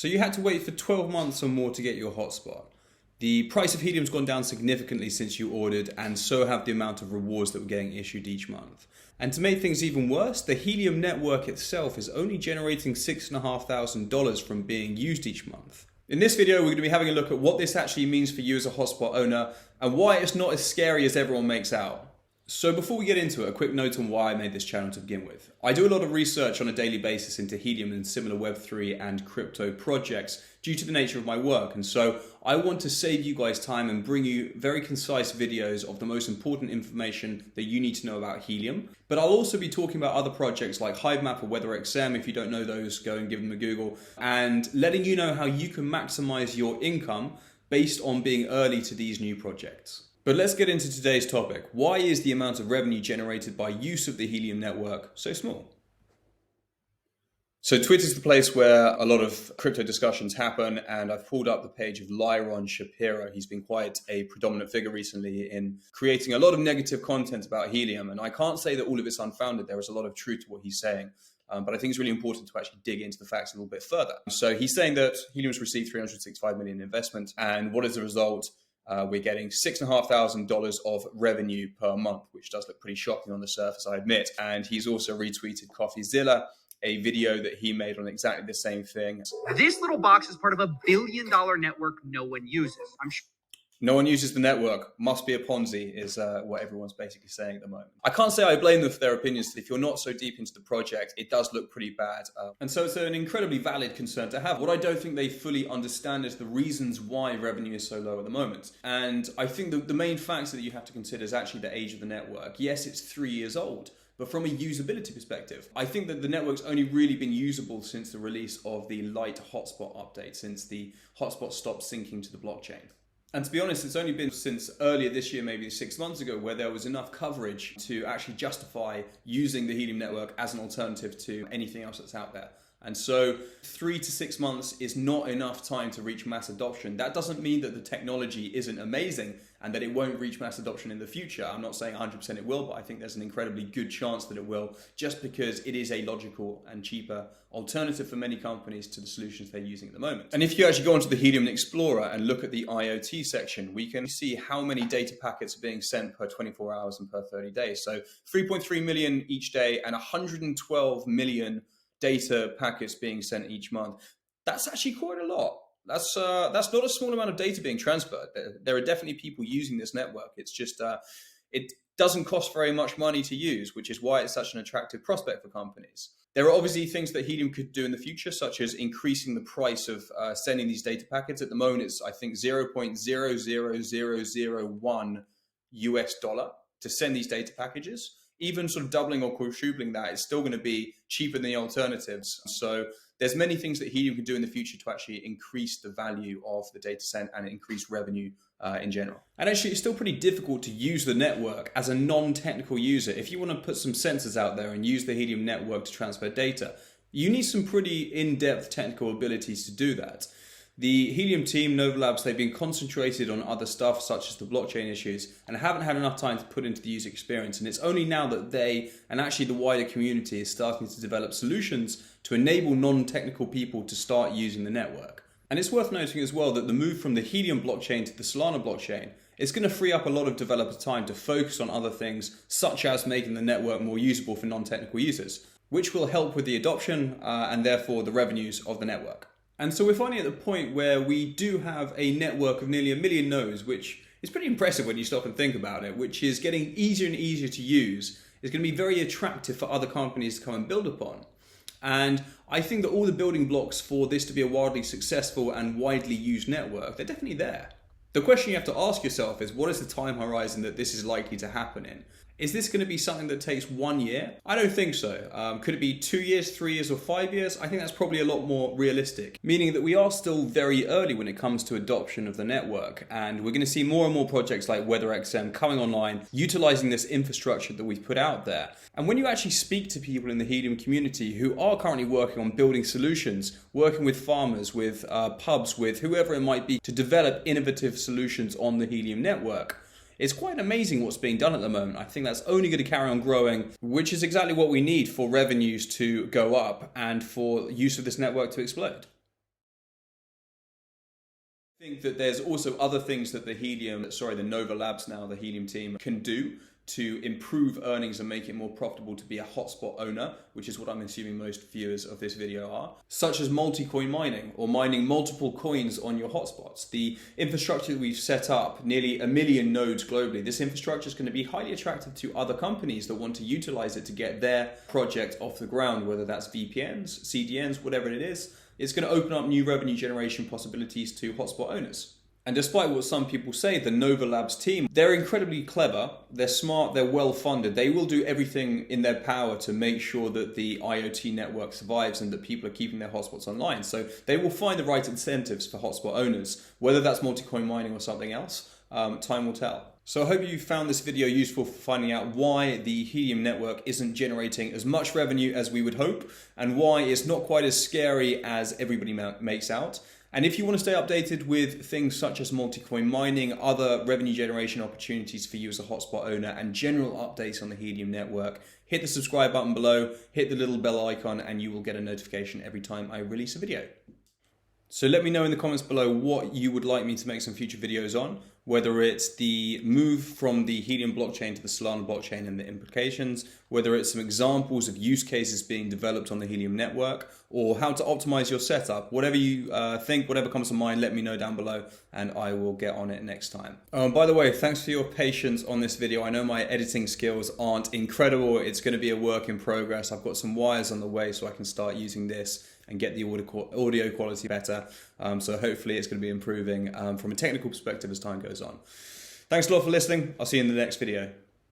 So you had to wait for 12 months or more to get your hotspot. The price of helium's gone down significantly since you ordered, and so have the amount of rewards that were getting issued each month. And to make things even worse, the Helium network itself is only generating $6,500 from being used each month. In this video, we're going to be having a look at what this actually means for you as a hotspot owner and why it's not as scary as everyone makes out. So before we get into it, a quick note on why I made this channel to begin with. I do a lot of research on a daily basis into Helium and similar Web3 and crypto projects due to the nature of my work. And so I want to save you guys time and bring you very concise videos of the most important information that you need to know about Helium. But I'll also be talking about other projects like HiveMap or WeatherXM. If you don't know those, go and give them a Google, and letting you know how you can maximize your income based on being early to these new projects. But let's get into today's topic. Why is the amount of revenue generated by use of the Helium network so small? So Twitter's the place where a lot of crypto discussions happen, and I've pulled up the page of Liron Shapira. He's been quite a predominant figure recently in creating a lot of negative content about Helium, and I can't say that all of it's unfounded. There is a lot of truth to what he's saying, but I think it's really important to actually dig into the facts a little bit further. So he's saying that Helium's received $365 million in investment, and what is the result? We're getting $6,500 of revenue per month, which does look pretty shocking on the surface, I admit. And he's also retweeted Coffeezilla, a video that he made on exactly the same thing. This little box is part of $1 billion network no one uses. I'm sure. No one uses the network. Must be a Ponzi is what everyone's basically saying at the moment. I can't say I blame them for their opinions. If you're not so deep into the project, it does look pretty bad. And so it's an incredibly valid concern to have. What I don't think they fully understand is the reasons why revenue is so low at the moment. And I think the main factor that you have to consider is actually the age of the network. Yes, it's 3 years old. But from a usability perspective, I think that the network's only really been usable since the release of the light hotspot update, since the hotspot stopped syncing to the blockchain. And to be honest, it's only been since earlier this year, maybe 6 months ago, where there was enough coverage to actually justify using the Helium network as an alternative to anything else that's out there. And so 3 to 6 months is not enough time to reach mass adoption. That doesn't mean that the technology isn't amazing and that it won't reach mass adoption in the future. I'm not saying 100% it will, but I think there's an incredibly good chance that it will, just because it is a logical and cheaper alternative for many companies to the solutions they're using at the moment. And if you actually go onto the Helium Explorer and look at the IoT section, we can see how many data packets are being sent per 24 hours and per 30 days. So 3.3 million each day and 112 million data packets being sent each month. That's actually quite a lot. That's not a small amount of data being transferred. There are definitely people using this network. It's just, it doesn't cost very much money to use, which is why it's such an attractive prospect for companies. There are obviously things that Helium could do in the future, such as increasing the price of sending these data packets. At the moment, it's, I think, $0.00001 US dollar to send these data packages. Even sort of doubling or quadrupling that is still going to be cheaper than the alternatives. So there's many things that Helium can do in the future to actually increase the value of the data sent and increase revenue in general. And actually, it's still pretty difficult to use the network as a non-technical user. If you want to put some sensors out there and use the Helium network to transfer data, you need some pretty in-depth technical abilities to do that. The Helium team, Nova Labs, they've been concentrated on other stuff such as the blockchain issues and haven't had enough time to put into the user experience. And it's only now that they and actually the wider community is starting to develop solutions to enable non-technical people to start using the network. And it's worth noting as well that the move from the Helium blockchain to the Solana blockchain is going to free up a lot of developer time to focus on other things, such as making the network more usable for non-technical users, which will help with the adoption and therefore the revenues of the network. And so we're finally at the point where we do have a network of nearly 1 million nodes, which is pretty impressive when you stop and think about it, which is getting easier and easier to use. It's going to be very attractive for other companies to come and build upon. And I think that all the building blocks for this to be a wildly successful and widely used network, they're definitely there. The question you have to ask yourself is, what is the time horizon that this is likely to happen in? Is this going to be something that takes 1 year? I don't think so. Could it be 2 years, 3 years, or 5 years? I think that's probably a lot more realistic, meaning that we are still very early when it comes to adoption of the network. And we're going to see more and more projects like WeatherXM coming online, utilizing this infrastructure that we've put out there. And when you actually speak to people in the Helium community who are currently working on building solutions, working with farmers, with pubs, with whoever it might be, to develop innovative solutions on the Helium network, it's quite amazing what's being done at the moment. I think that's only going to carry on growing, which is exactly what we need for revenues to go up and for use of this network to explode. I think that there's also other things that the Nova Labs now, the Helium team, can do to improve earnings and make it more profitable to be a hotspot owner, which is what I'm assuming most viewers of this video are, such as multi-coin mining or mining multiple coins on your hotspots. The infrastructure that we've set up, nearly 1 million nodes globally, this infrastructure is going to be highly attractive to other companies that want to utilize it to get their project off the ground, whether that's VPNs, CDNs, whatever it is. It's going to open up new revenue generation possibilities to hotspot owners. And despite what some people say, the Nova Labs team, they're incredibly clever, they're smart, they're well funded. They will do everything in their power to make sure that the IoT network survives and that people are keeping their hotspots online. So they will find the right incentives for hotspot owners, whether that's multi-coin mining or something else. Time will tell. So I hope you found this video useful for finding out why the Helium network isn't generating as much revenue as we would hope and why it's not quite as scary as everybody makes out. And if you want to stay updated with things such as multi-coin mining, other revenue generation opportunities for you as a hotspot owner, and general updates on the Helium network, hit the subscribe button below, hit the little bell icon, and you will get a notification every time I release a video. So let me know in the comments below what you would like me to make some future videos on, whether it's the move from the Helium blockchain to the Solana blockchain and the implications, whether it's some examples of use cases being developed on the Helium network, or how to optimize your setup. Whatever you think, whatever comes to mind, let me know down below and I will get on it next time. By the way, thanks for your patience on this video. I know my editing skills aren't incredible. It's going to be a work in progress. I've got some wires on the way so I can start using this and get the audio quality better. So hopefully it's going to be improving from a technical perspective as time goes on. Thanks a lot for listening. I'll see you in the next video.